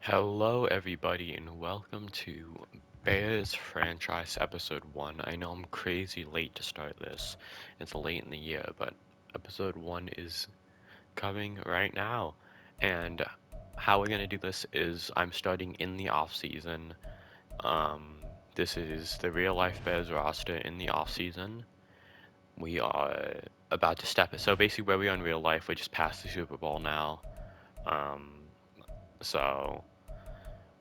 Hello, everybody, and welcome to Bears Franchise Episode 1. I know I'm crazy late to start this. It's late in the year, but Episode 1 is coming right now. And how we're going to do this is I'm starting in the off season. Um, this is the real life Bears roster in the off season. We are about to step it. So basically, where we are in real life, we're just past the Super Bowl now. Um, so.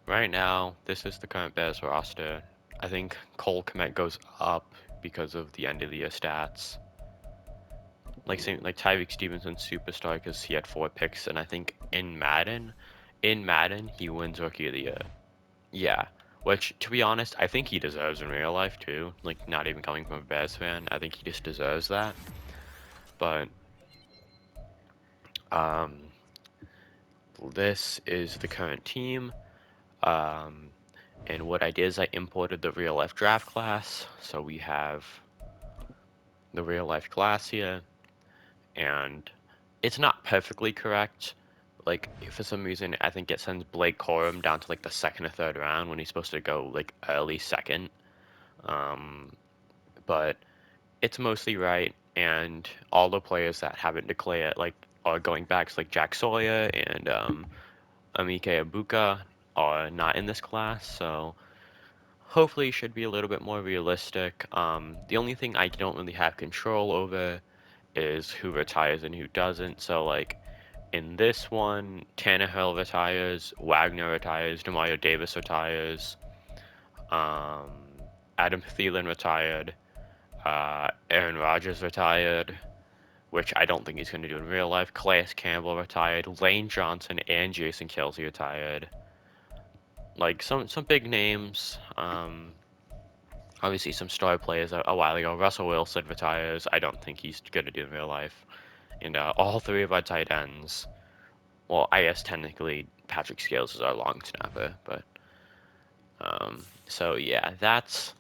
Right now, this is the current Bears roster. I think Cole Kmet goes up because of the end of the year stats. Like Tyreek Stevenson superstar because he had 4 picks, and I think in Madden he wins Rookie of the Year. Yeah, which to be honest, I think he deserves in real life too. Like not even coming from a Bears fan, I think he just deserves that. But um, this is the current team. Um, and what I did is I imported the real life draft class. So we have the real life class here, and it's not perfectly correct. Like, for some reason, I think it sends Blake Corum down to like the second or third round when he's supposed to go like early second. Um, but it's mostly right, and all the players that haven't declared like are going back, so like Jack Sawyer and Amike Ibuka are not in this class, so hopefully it should be a little bit more realistic. The only thing I don't really have control over is who retires and who doesn't. So like in this one, Tannehill retires, Wagner retires, Demario Davis retires, um, Adam Thielen retired, Aaron Rodgers retired, which I don't think he's going to do in real life. Calais Campbell retired, Lane Johnson and Jason Kelsey retired. Like some big names. Obviously some star players a while ago. Russell Wilson retires. I don't think he's going to do in real life. And all three of our tight ends. Well, I guess technically Patrick Scales is our long snapper, but so yeah, that's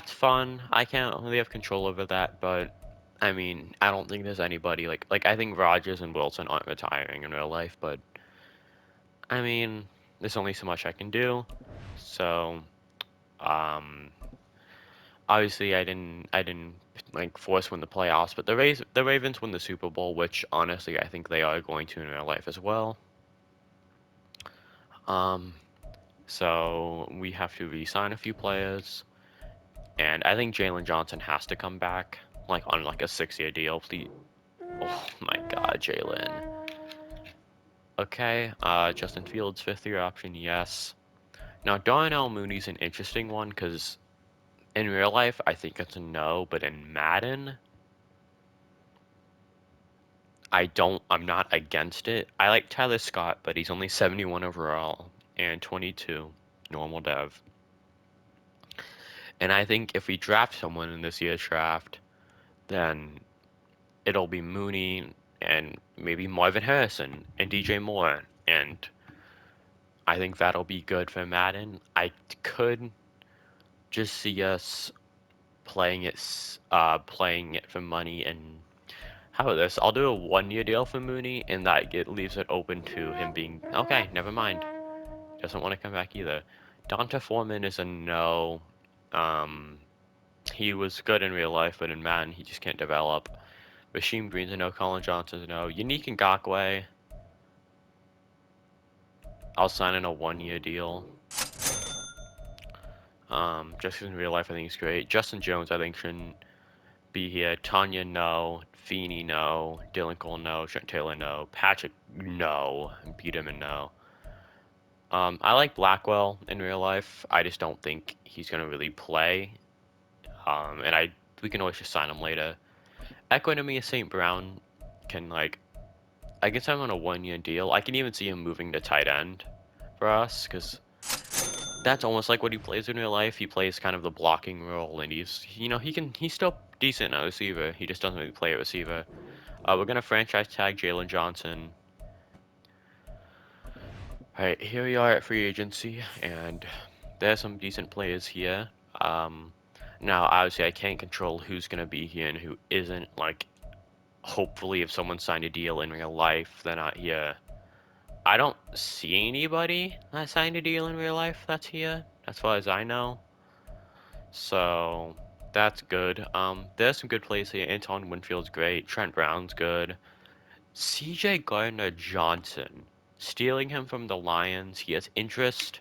fun. I can't really have control over that, but I mean, I don't think there's anybody like I think Rodgers and Wilson aren't retiring in real life, but I mean, there's only so much I can do. So, um, obviously I didn't like force win the playoffs, but the Ravens win the Super Bowl, which honestly I think they are going to in real life as well. Um, So we have to re-sign a few players, and I think Jalen Johnson has to come back, like on like a 6-year deal. Please. Oh my God, Jalen. Okay, Justin Fields, 5th-year option, yes. Now Darnell Mooney's an interesting one because in real life I think it's a no, but in Madden I'm not against it. I like Tyler Scott, but he's only 71 overall and 22 normal dev. And I think if we draft someone in this year's draft, then it'll be Mooney and maybe Marvin Harrison and DJ Moore, and I think that'll be good for Madden. I could just see us playing it for money. And how about this? I'll do a 1-year deal for Mooney, and leaves it open to him being okay. Never mind. Doesn't want to come back either. Donta Foreman is a no. Um, he was good in real life, but in Madden he just can't develop. Rasheem Green's a no. Colin Johnson's a no. Unique Ngakoue, I'll sign in a 1-year deal. Just in real life, I think he's great. Justin Jones, I think shouldn't be here. Tanya, no. Feeney, no. Dylan Cole, no. Trent Taylor, no. Patrick, no. Peterman, no. I like Blackwell in real life. I just don't think he's gonna really play. And we can always just sign him later. Equinemy St. Brown can I guess I'm on a 1-year deal. I can even see him moving to tight end for us because that's almost like what he plays in real life. He plays kind of the blocking role, and he's still decent at receiver. He just doesn't really play at receiver. We're gonna franchise tag Jalen Johnson. All right, here we are at free agency, and there's some decent players here. Um, Now obviously I can't control who's gonna be here and who isn't. Like, hopefully, if someone signed a deal in real life, they're not here. I don't see anybody that signed a deal in real life that's here, as far as I know. So that's good. There's some good plays here. Anton Winfield's great. Trent Brown's good. CJ Gardner-Johnson, stealing him from the Lions. He has interest.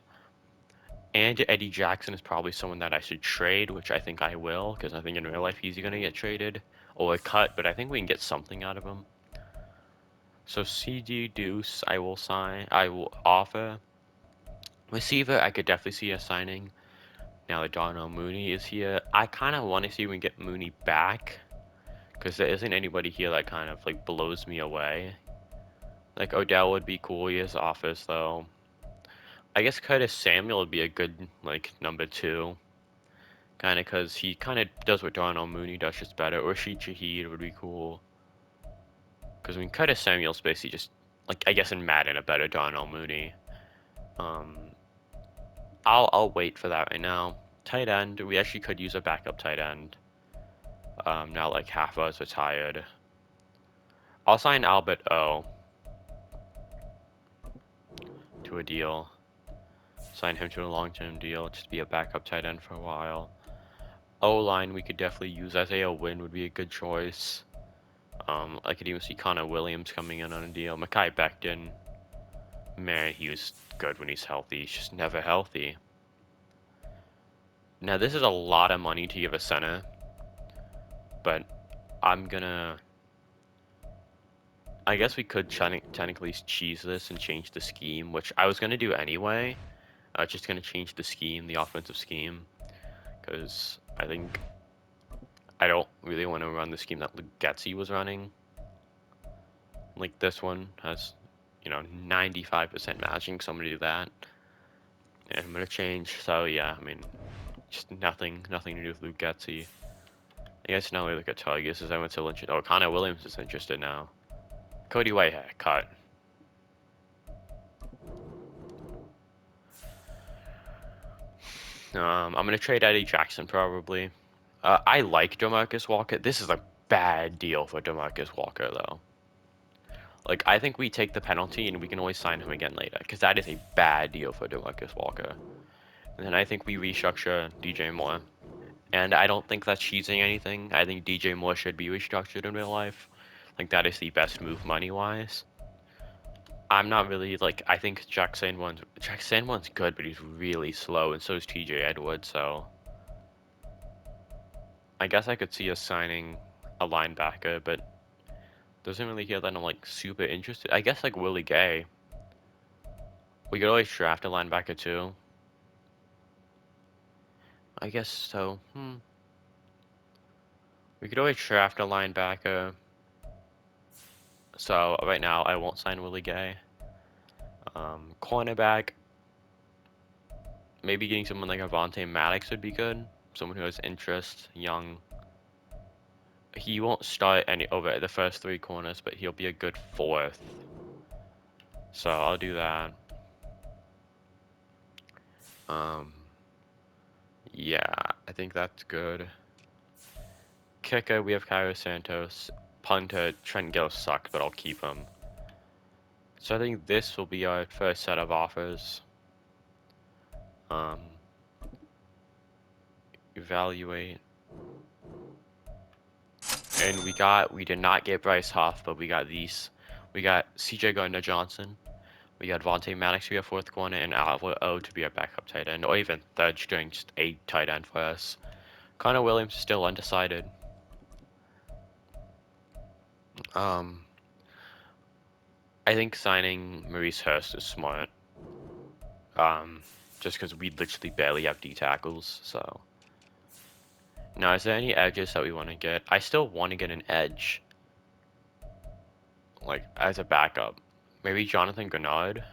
And Eddie Jackson is probably someone that I should trade, which I think I will, because I think in real life he's going to get traded or cut, but I think we can get something out of him. So CD Deuce, I will sign. I will offer. Receiver, I could definitely see us signing. Now that Darnell Mooney is here, I kind of want to see if we can get Mooney back, because there isn't anybody here that kind of like blows me away. Like Odell would be cool. He has office though. I guess Curtis Samuel would be a good like number two, kind of because he kind of does what Darnell Mooney does, just better. Or Rashid Shaheed would be cool, because I mean Curtis Samuel's basically just like I guess in Madden a better Darnell Mooney. Um, I'll wait for that right now. Tight end, we actually could use a backup tight end. Now like half of us are tired. I'll sign Albert O to a deal. Sign him to a long-term deal, just be a backup tight end for a while. O-line we could definitely use. Isaiah Wynn would be a good choice. I could even see Connor Williams coming in on a deal. Mekhi Becton, man, he was good when he's healthy. He's just never healthy. Now this is a lot of money to give a center, but I'm gonna. I guess we could technically cheese this and change the scheme, which I was gonna do anyway. Just gonna change the scheme, the offensive scheme, because I don't really want to run the scheme that Lugetzi was running. Like this one has, 95% matching, so I'm gonna do that. And I'm gonna change, so yeah, I mean, just nothing to do with Lugetzi. I guess now we look at Tigers, is everyone still interested? Oh, Connor Williams is interested now. Cody Whitehead, cut. I'm gonna trade Eddie Jackson probably. I like DeMarcus Walker. This is a bad deal for DeMarcus Walker though. Like I think we take the penalty and we can always sign him again later, because that is a bad deal for DeMarcus Walker. And then I think we restructure DJ Moore. And I don't think that's cheating anything. I think DJ Moore should be restructured in real life. Like that is the best move money wise. I'm not really like I think Jack Sanborn's good, but he's really slow, and so is TJ Edwards, so I guess I could see us signing a linebacker, but doesn't really hear that I'm like super interested. I guess like Willie Gay. We could always draft a linebacker too. I guess so. We could always draft a linebacker. So right now I won't sign Willie Gay. Cornerback. Maybe getting someone like Avonte Maddox would be good. Someone who has interest, young. He won't start any over the first three corners, but he'll be a good fourth. So I'll do that. Um, yeah, I think that's good. Kicker, we have Cairo Santos. Punter, Trent Gill sucked, but I'll keep him. So I think this will be our first set of offers. Evaluate. And we did not get Bryce Huff, but we got these. We got CJ Gardner-Johnson. We got Vontae Maddox to be a fourth corner, and Albert O to be a backup tight end, or even third string, just a tight end for us. Connor Williams is still undecided. Um, I think signing Maurice Hurst is smart. Just because we literally barely have D tackles, so. Now, is there any edges that we want to get? I still want to get an edge, like as a backup. Maybe Jonathan Grenard.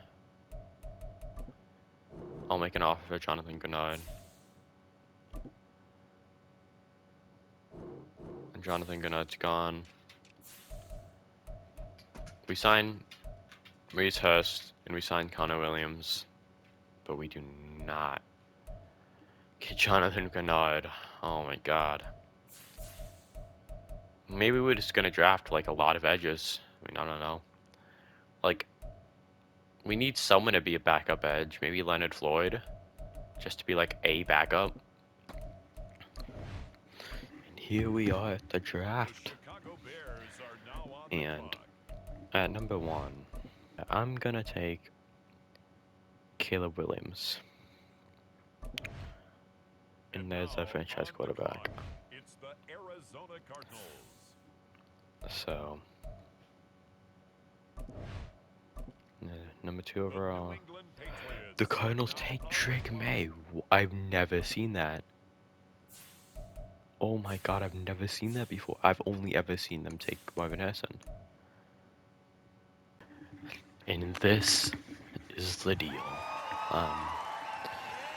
I'll make an offer for Jonathan Grenard. And Jonathan Grenard's gone. We sign Maurice Hurst and we sign Connor Williams, but we do not get Jonathan Grenard. Oh my god. Maybe we're just gonna draft like a lot of edges. I mean, I don't know. Like, We need someone to be a backup edge. Maybe Leonard Floyd, just to be like a backup. And here we are at the draft. And at number 1, I'm gonna take Caleb Williams. And there's our franchise quarterback. It's the Arizona Cardinals. So, number 2 overall. The Cardinals take Drake May. I've never seen that. Oh my god, I've never seen that before. I've only ever seen them take Marvin Harrison. And this is the deal.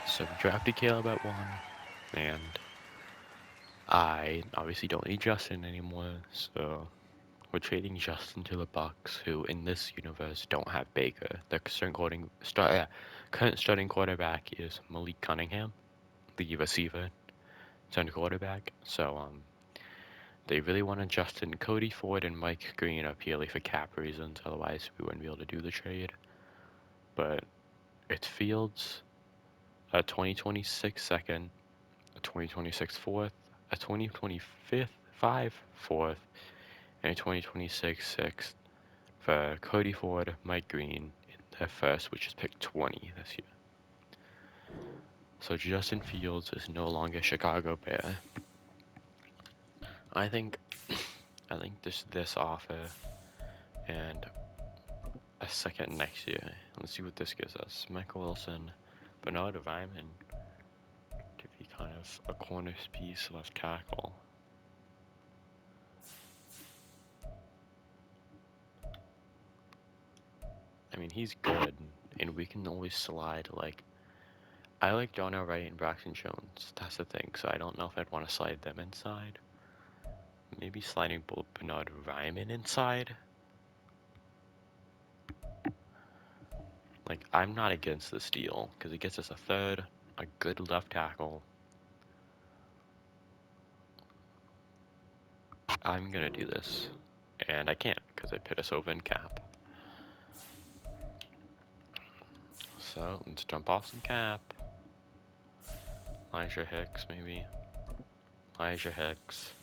So we drafted Caleb at 1, and I obviously don't need Justin anymore, so we're trading Justin to the Bucks, who in this universe don't have Baker. The current starting quarterback is Malik Cunningham, the receiver, starting quarterback. So they really wanted Justin, Cody Ford, and Mike Green up purely for cap reasons. Otherwise, we wouldn't be able to do the trade. But it's Fields, a 2026 second, a 2026 fourth, a 2025 fourth, and a 2026 sixth for Cody Ford, Mike Green in their first, which is pick 20 this year. So Justin Fields is no longer Chicago Bear. I think this offer and a second next year. Let's see what this gives us. Michael Wilson, Bernard Ryman to be kind of a corner piece left tackle. I mean, he's good, and we can always slide, like, I like John L. Wright and Braxton Jones. That's the thing, so I don't know if I'd want to slide them inside. Maybe sliding Bernard Ryman inside. Like, I'm not against this deal, because it gets us a third, a good left tackle. I'm gonna do this, and I can't, because I put us over in cap. So, let's jump off some cap. Elijah Hicks, maybe. Elijah Hicks.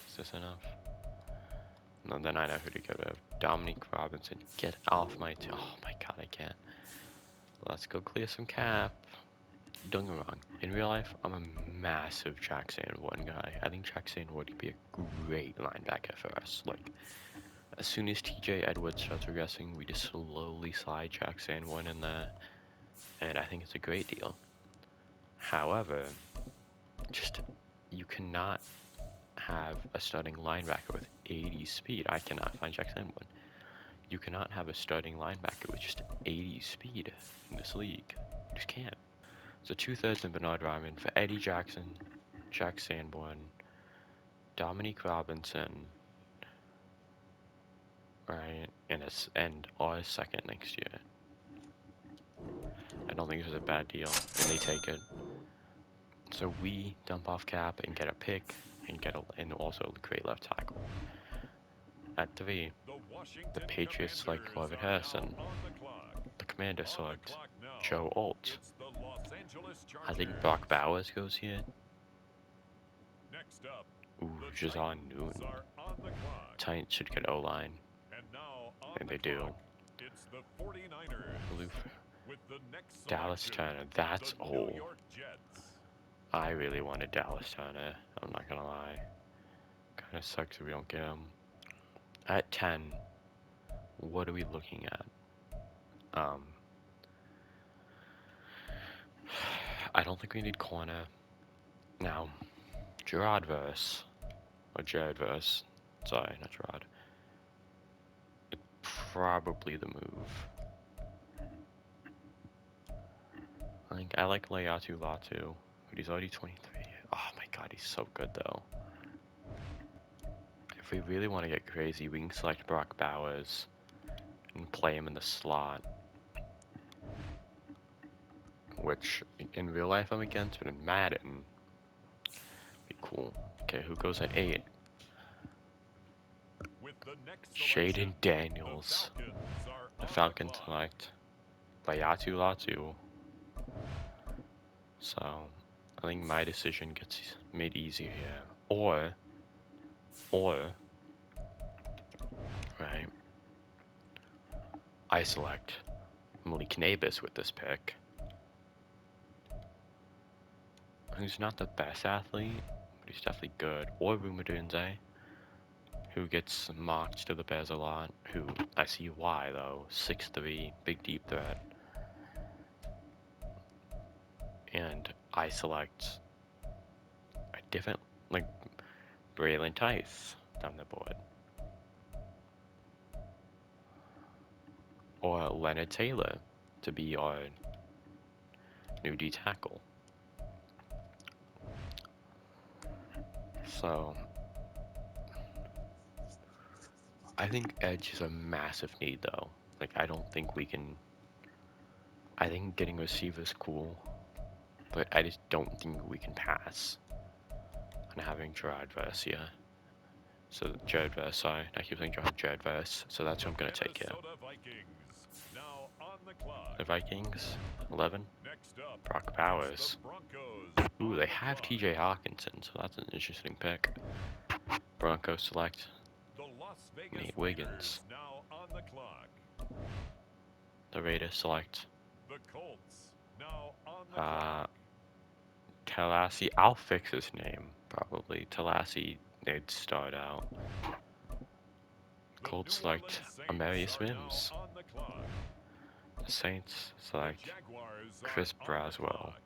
Is this enough? No, then I know who to go to. Dominique Robinson. Get off my... oh my god, I can't. Let's go clear some cap. Don't get me wrong. In real life, I'm a massive Jack Sanborn guy. I think Jack Sanborn would be a great linebacker for us. Like, as soon as TJ Edwards starts regressing, we just slowly slide Jack Sanborn in there. And I think it's a great deal. However, just, you cannot have a starting linebacker with 80 speed. I cannot find Jack Sanborn. You cannot have a starting linebacker with just 80 speed in this league. You just can't. So 2/3 in Bernard Ryman for Eddie Jackson, Jack Sanborn, Dominique Robinson, right, and our second next year. I don't think this is a bad deal, and they take it. So we dump off cap and get a pick and also create left tackle. At 3, the Patriots select Marvin Harrison. The Commanders select Joe Alt. I think Brock Bowers goes here. Ooh, Jazon Newton. Titans should get O-line. And they do. Dallas Turner. That's old. I really wanted Dallas Turner. I'm not gonna lie. Kinda sucks if we don't get him. At 10, what are we looking at? I don't think we need corner. Now, Jared Verse. Sorry, not Gerard. It's probably the move. I like Layatu Latu, but he's already 23. Oh my god, he's so good though. If we really want to get crazy, we can select Brock Bowers and play him in the slot. Which, in real life I'm against, but in Madden, be cool. Okay, who goes at 8? The next selection, Shaden the Daniels. Falcons are The on the Falcons clock. select Layatu Latu. So I think my decision gets made easier here. Or, right, I select Malik Nabis with this pick, who's not the best athlete, but he's definitely good. Or Rumadunze, who gets mocked to the Bears a lot, who I see why though. 6'3", big deep threat. And I select a different, like, Braylon Tice down the board. Or Leonard Taylor to be our new D tackle. So I think edge is a massive need though. Like I don't think we can. I think getting receivers cool, but I just don't think we can pass on having Gerard Verse here. So Jared Verse, sorry, I keep saying Jared Verse. So that's The who I'm gonna take here. Minnesota Vikings now on the clock. The Vikings, 11. Next up, Brock it's the Bowers. Broncos Ooh, on they the have clock. T.J. Hawkinson, so that's an interesting pick. Broncos select The Las Vegas Nate Raiders Wiggins. now on the clock. The Raiders select The Colts now on the uh, clock. Talassi. I'll fix his name probably. Talassi. They'd start out. The Colts New select Orleans Saints Amarius are now Mims. on the clock. The Saints The select Jaguars are Chris on the Braswell. clock.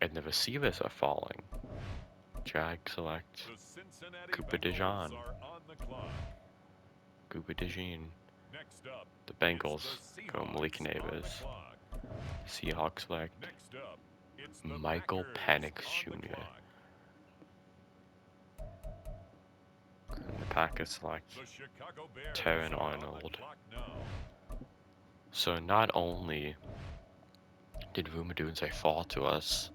And the receivers are falling. Jag select The Cincinnati Cooper Bengals DeJean. are on the clock. Cooper DeJean. Next up, The it's the Bengals go Malik Seahawks on the Nabers. clock. Seahawks select Next up, it's the Michael Packers Penix on the Jr. clock. And the Packers select The Chicago Bears Terran are on the Arnold. clock now. So not only did Rumadunze fall to us,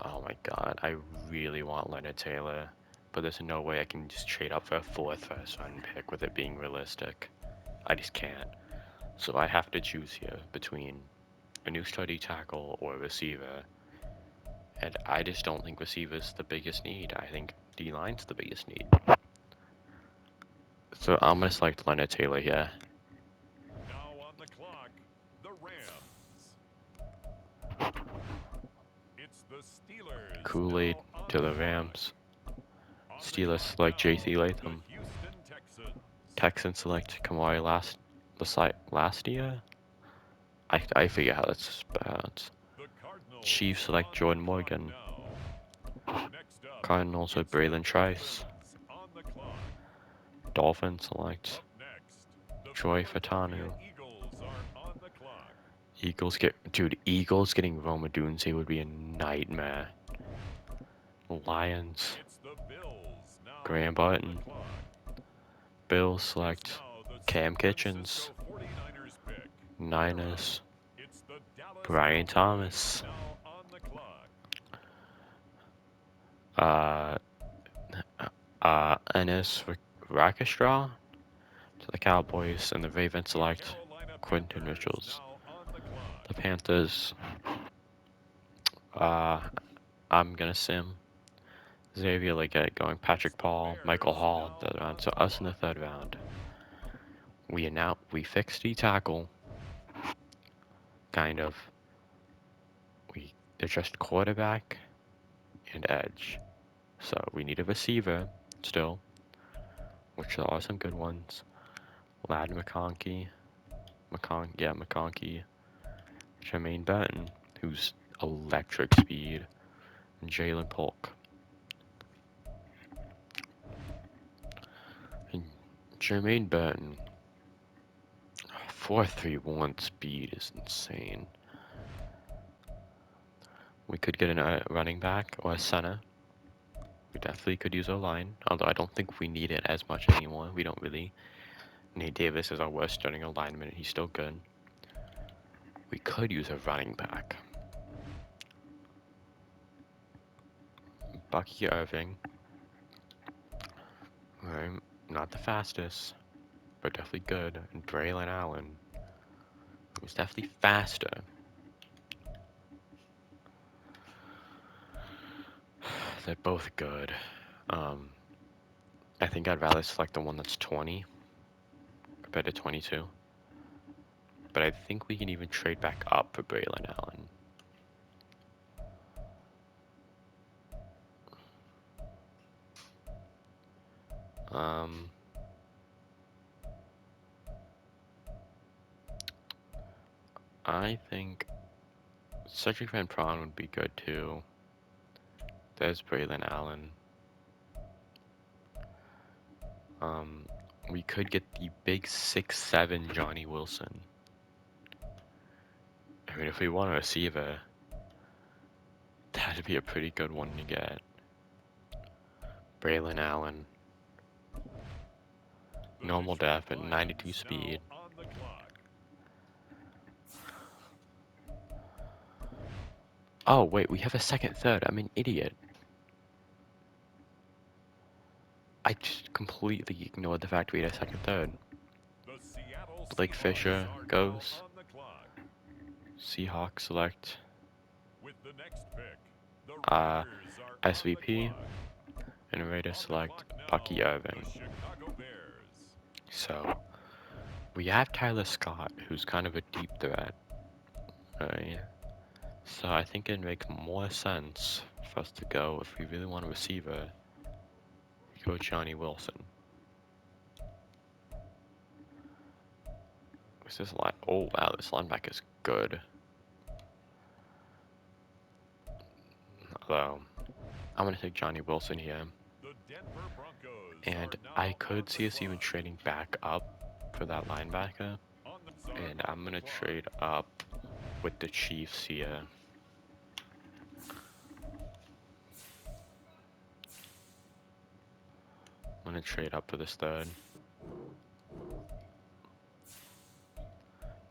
oh my god, I really want Leonard Taylor, but there's no way I can just trade up for a fourth first round pick with it being realistic. I just can't. So I have to choose here between a new study tackle or a receiver, and I just don't think receiver's the biggest need. I think D-line's the biggest need. So I'm gonna select Leonard Taylor here. Now on the clock, the Rams. It's the Steelers Kool-Aid now on to the the clock. Rams. On the Steelers clock select now, J.C. the Latham. Houston Texans. Texans select Kamari last year. I figure how that's pronounced. The Cardinals Chiefs select on the Jordan clock Morgan. now. Next up, Cardinals with it's the Braylon Trice. Dolphins on the clock. Dolphins select Up next, the Troy Philadelphia Fatanu. Eagles are on the clock. Eagles getting Roma Dunze would be a nightmare. Lions, It's the Bills now Graham on the Barton. clock. Bills It's select now the Cam San Kitchens. Francisco 49ers pick. They're up. Niners, It's the Dallas Brian Cowboys Thomas. now on the clock. Uh, Ennis Rakestraw to the Cowboys, and the Ravens The select Carolina Quentin Panthers Richards. now on the clock. The Panthers, uh, I'm gonna sim Xavier Leggett going It's Patrick the Paul, Michael Bears Hall, now third round. on So the us in the clock. third round. We fixed the tackle, kind of. We addressed quarterback and edge. So we need a receiver still, which there are some good ones. Lad McConkey, Jermaine Burton, who's electric speed, and Jalen Polk. And Jermaine Burton, 4.31 speed is insane. We could get a running back or a center. We definitely could use a line, although I don't think we need it as much anymore. We don't really. Nate Davis is our worst starting alignment. He's still good. We could use a running back. Bucky Irving. Right. Not the fastest, but definitely good. And Braylon Allen was definitely faster. They're both good. Um, I think I'd rather select the one that's 20 compared to 22. But I think we can even trade back up for Braylon Allen. Um, I think Cedric Van Prawn would be good too. There's Braylon Allen. Um, we could get the big 6'7" Johnny Wilson. I mean, if we want a receiver, that'd be a pretty good one to get. Braylon Allen. The Normal initial def at 92 times speed. now on the clock. Oh, wait, we have a second third. I'm an idiot. I just completely ignored the fact we had a second third. The Seattle Blake Seahawks Fisher are now goes. on the clock. Seahawks select With the next pick, the uh, Raiders are on the SVP. clock. And Raiders On the select clock Bucky now, the Irving. Chicago Bears. So, we have Tyler Scott, who's kind of a deep threat. Right? So I think it'd make more sense for us to go, if we really want a receiver, go Johnny Wilson. What's this line? Oh wow, this linebacker is good. Although, I'm gonna take Johnny Wilson here. The Denver Broncos And are I now on could the see us even clock. trading back up for that linebacker. Are And on I'm the gonna clock. trade up with the Chiefs here. I'm gonna trade up for this third.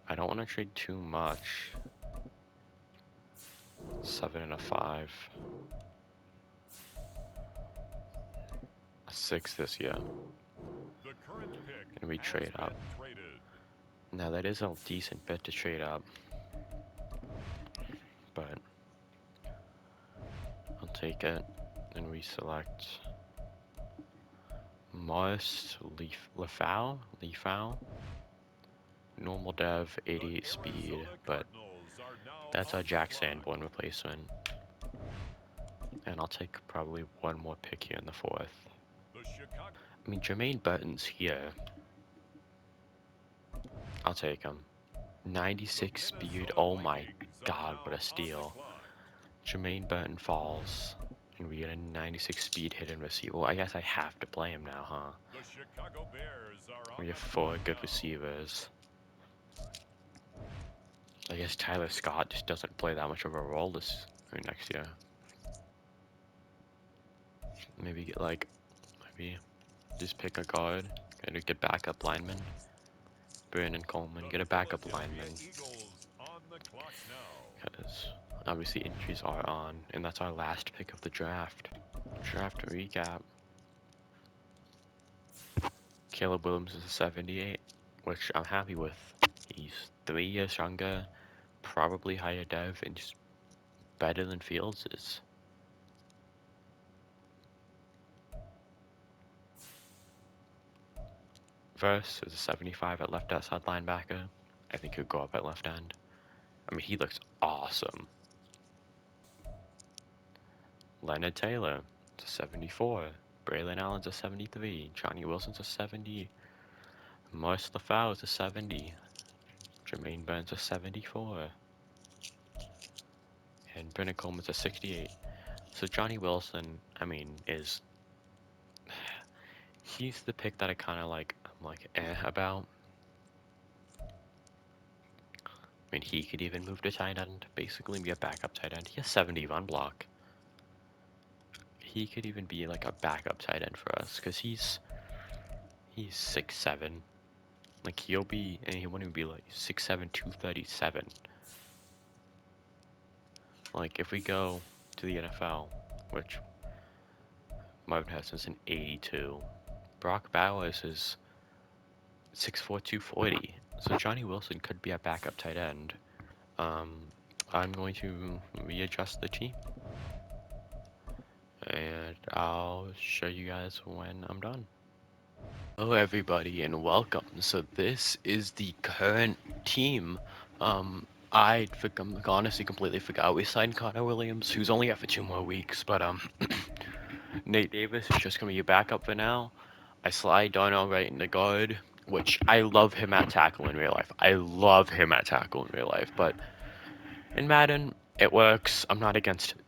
I don't want to trade too much. 7 and a 5. A 6 this year. The current pick And we has trade up. been traded. Now that is a decent bit to trade up. But I'll take it. And we select Morris Leafau. Normal dev, The 88 speed, Arizona but Cardinals are now that's our on the Jack clock. Sanborn replacement. And I'll take probably one more pick here in the 4th. The Chicago I mean, Jermaine Burton's here. I'll take him. the 96 speed, Minnesota oh my Vikings are god, what now a on the steal. clock. Jermaine Burton falls, and we get a 96 speed hidden receiver. Well, I guess I have to play him now, huh? The Chicago Bears are We on have the clock 4 good now. receivers. I guess Tyler Scott just doesn't play that much of a role next year. Maybe get like, maybe just pick a guard and get backup lineman. Brandon Coleman, The get a backup Philadelphia lineman. Eagles on the clock now. Because obviously injuries are on, and that's our last pick of the draft. Draft recap. Caleb Williams is a 78, which I'm happy with. He's 3 years younger, probably higher dev, and just better than Fields is. Verse is a 75 at left outside linebacker. I think he'll go up at left end. I mean, he looks awesome. Leonard Taylor, it's a 74. Braylon Allen's a 73. Johnny Wilson's a 70. Morris LaFau is a 70. Jermaine Burns a 74. And Brennan Coleman's a 68. So Johnny Wilson, I mean, he's the pick that I kind of like, I'm like, about. I mean, he could even move to tight end, basically be a backup tight end. He has 70 run block. He could even be like a backup tight end for us, because he's 6'7". Like, and he wouldn't even be like 6'7", 237. Like, if we go to the NFL, which Marvin Harrison's an 82, Brock Bowers is 6'4", 240. So Johnny Wilson could be a backup tight end. Um, I'm going to readjust the team, and I'll show you guys when I'm done. Hello everybody and welcome. So this is the current team. I honestly completely forgot we signed Connor Williams, who's only out for 2 more weeks, but Nate Davis is just gonna be a backup for now. I slide Darnell right in the guard, which I love him at tackle in real life. I love him at tackle in real life, but in Madden it works. I'm not against it.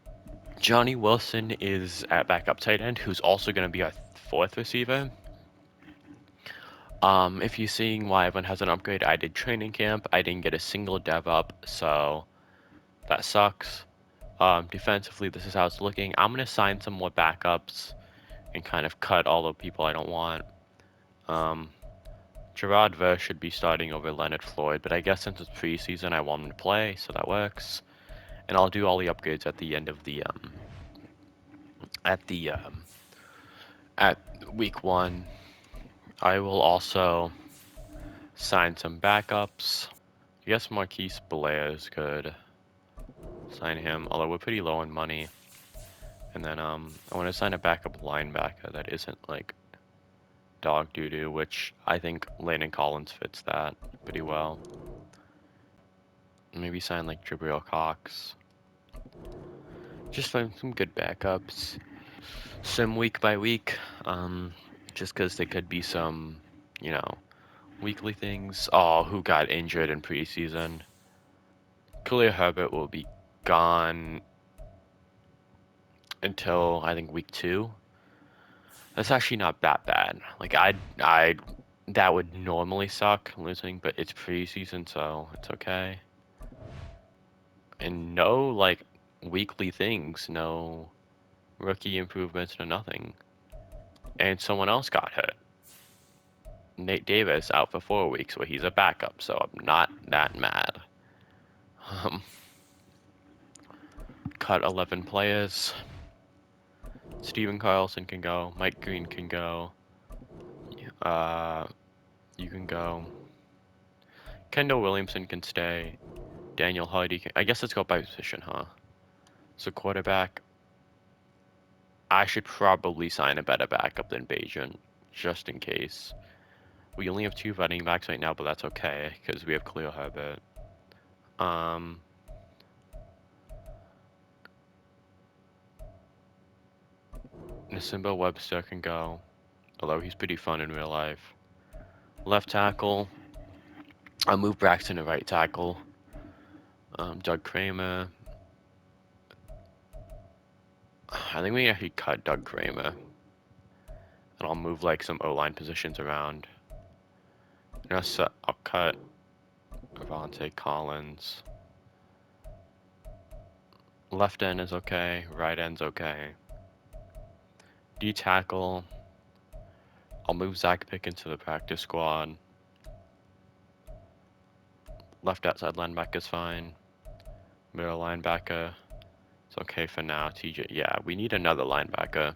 Johnny Wilson is at backup tight end, who's also gonna be our fourth receiver. If you're seeing why everyone has an upgrade, I did training camp. I didn't get a single dev up, so that sucks. Defensively, this is how it's looking. I'm gonna sign some more backups and kind of cut all the people I don't want. Um, Gerard Ver should be starting over Leonard Floyd, but I guess since it's preseason, I want him to play, so that works. And I'll do all the upgrades at the end of the at the at week 1. I will also sign some backups. I guess Marquise Belair is good. Sign him, although we're pretty low on money. And then I want to sign a backup linebacker that isn't like dog doo-doo, which I think Landon Collins fits that pretty well. Maybe sign like Jabril Cox. Just find some good backups. Sim week by week, just because there could be some, you know, weekly things. Oh, who got injured in preseason? Khalil Herbert will be gone until I think week 2. That's actually not that bad. Like I that would normally suck losing, but it's preseason, so it's okay. And no like weekly things, no rookie improvements, no nothing. And someone else got hurt. Nate Davis out for 4 weeks, but he's a backup, so I'm not that mad. Um, cut 11 players. Steven Carlson can go. Mike Green can go. You can go. Kendall Williamson can stay. Daniel Hardy can. I guess let's go by position, huh? So quarterback. I should probably sign a better backup than Bajan, just in case. We only have 2 running backs right now, but that's okay because we have Khalil Herbert. Um, Nasimba Webster can go, although he's pretty fun in real life. Left tackle. I'll move Braxton to right tackle. Doug Kramer. I think we actually cut Doug Kramer. And I'll move like some O-line positions around. I'll cut Avante Collins. Left end is okay. Right end's okay. D tackle. I'll move Zach Pickens to the practice squad. Left outside linebacker's fine. Middle linebacker. It's okay for now. TJ. Yeah, we need another linebacker.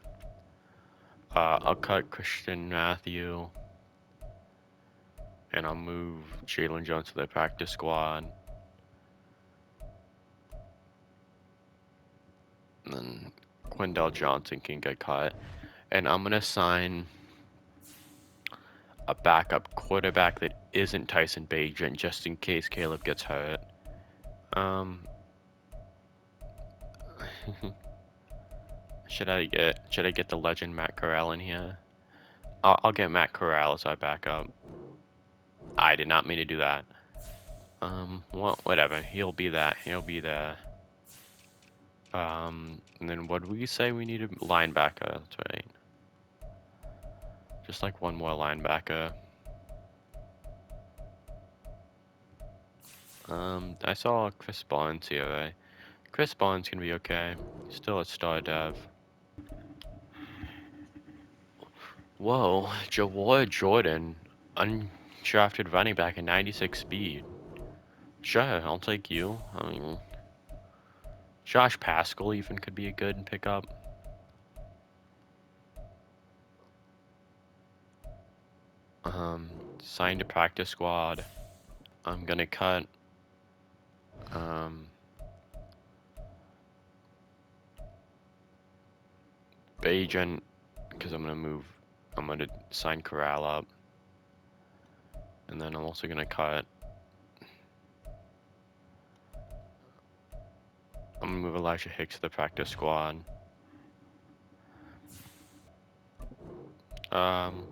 I'll cut Christian Matthew. And I'll move Jalen Jones to the practice squad. And then Quindell Johnson can get cut. And I'm going to sign a backup quarterback that isn't Tyson Bagent just in case Caleb gets hurt. Should I get the legend Matt Corral in here? I'll get Matt Corral as our backup. I did not mean to do that. Well, whatever. He'll be that. He'll be there. And then what did we say we need a linebacker? That's right. Just like one more linebacker. I saw Chris Barnes here, right? Chris Barnes can be okay. Still a star dev. Whoa, Jawar Jordan, undrafted running back at 96 speed. Sure, I'll take you. I mean, Josh Pascal even could be a good pickup. Signed to practice squad. I'm gonna cut um agent because I'm gonna sign Corral up. And then I'm also gonna cut I'm gonna move Elijah Hicks to the practice squad. Um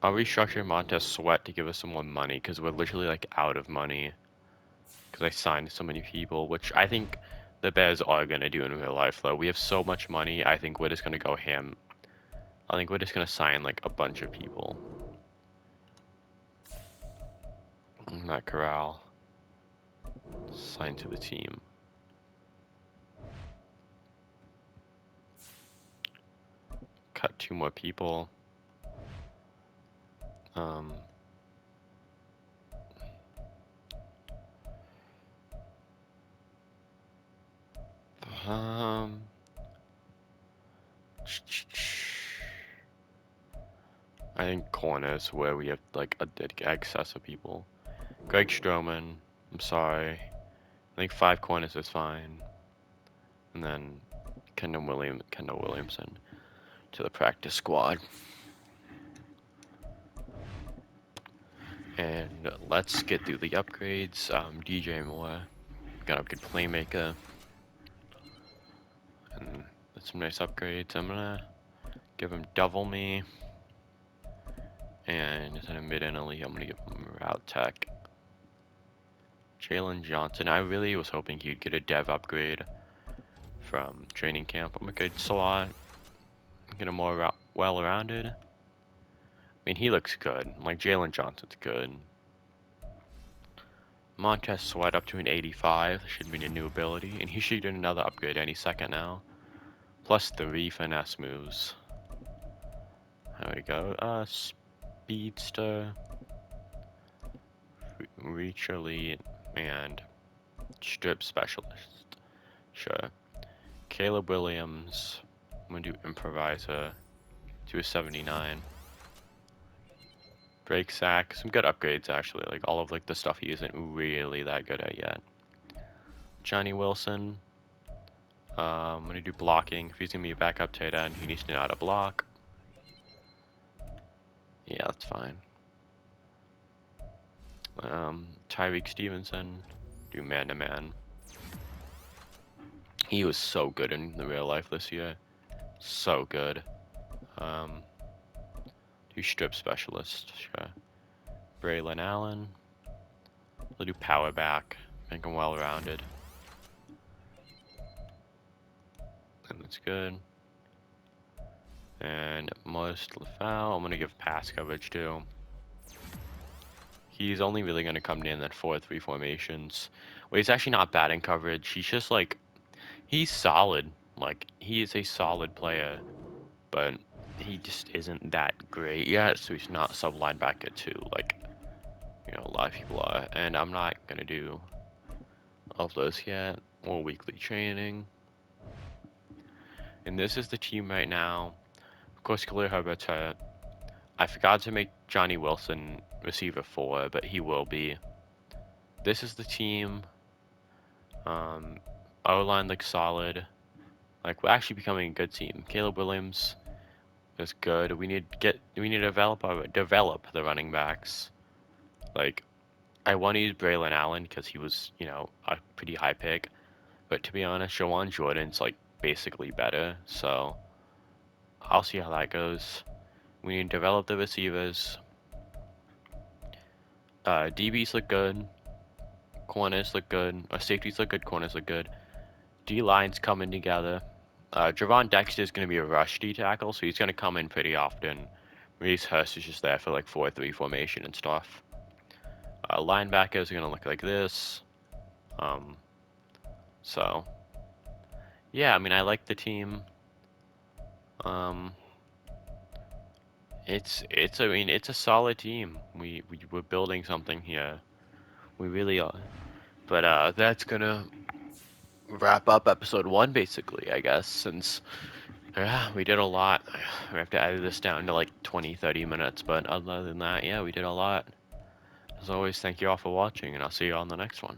I'll restructure Montez Sweat to give us some more money because we're literally like out of money because I signed so many people, which I think the Bears are gonna do in real life though. We have so much money, I think we're just gonna go ham. I think we're just gonna sign like a bunch of people. Matt Corral signed to the team. Cut 2 more people. Um, um, I think corners where we have like a excess of people. Greg Stroman, I'm sorry. I think 5 corners is fine. And then Kendall Williamson to the practice squad. And let's get through the upgrades. DJ Moore, got a good playmaker. And some nice upgrades. I'm gonna give him Double Me. And instead of mid Italy, I'm gonna give him Route Tech. Jalen Johnson. I really was hoping he'd get a dev upgrade from training camp. I'm a good slot. Get him more well-rounded. I mean, he looks good. Like, Jalen Johnson's good. Montez Sweat up to an 85. Should be a new ability. And he should get another upgrade any second now. Plus 3 finesse moves. There we go. Speedster. Reach Elite. And Strip Specialist. Sure. Caleb Williams. I'm gonna do Improviser to a 79. Break sack. Some good upgrades actually. Like all of like the stuff he isn't really that good at yet. Johnny Wilson. I'm gonna do blocking. If he's gonna be a backup tight end, he needs to know how to block. Yeah, that's fine. Tyreek Stevenson. Do man to man. He was so good in the real life this year. So good. Um, do strip specialist. Sure. Braylon Allen. We'll do power back. Make him well rounded. And that's good. And most LaFau, I'm going to give pass coverage to. He's only really going to come in at 4-3 formations. Well, he's actually not bad in coverage. He's just like, he's solid. Like, he is a solid player. But he just isn't that great yet. So he's not sub linebacker too. Like, you know, a lot of people are. And I'm not going to do all of those yet. Or weekly training. And this is the team right now. Of course, Khalil Herbert's hurt. I forgot to make Johnny Wilson receiver 4, but he will be. This is the team. O-line looks solid. Like, we're actually becoming a good team. Caleb Williams is good. We need to develop the running backs. Like, I want to use Braylon Allen because he was, you know, a pretty high pick. But to be honest, Jawan Jordan's like basically better. So I'll see how that goes. We need to develop the receivers. DBs look good. Corners look good. Safeties look good. Corners look good. D line's coming together. Javon Dexter is going to be a rush D tackle, so he's going to come in pretty often. Reese Hurst is just there for like 4-3 formation and stuff. Linebackers are going to look like this. So yeah, I mean, I like the team. It's a solid team. We're building something here. We really are. But that's gonna wrap up episode 1 basically, I guess, since Yeah, we did a lot. We have to edit this down to like 20, 30 minutes, but other than that, yeah, we did a lot. As always, thank you all for watching, and I'll see you on the next one.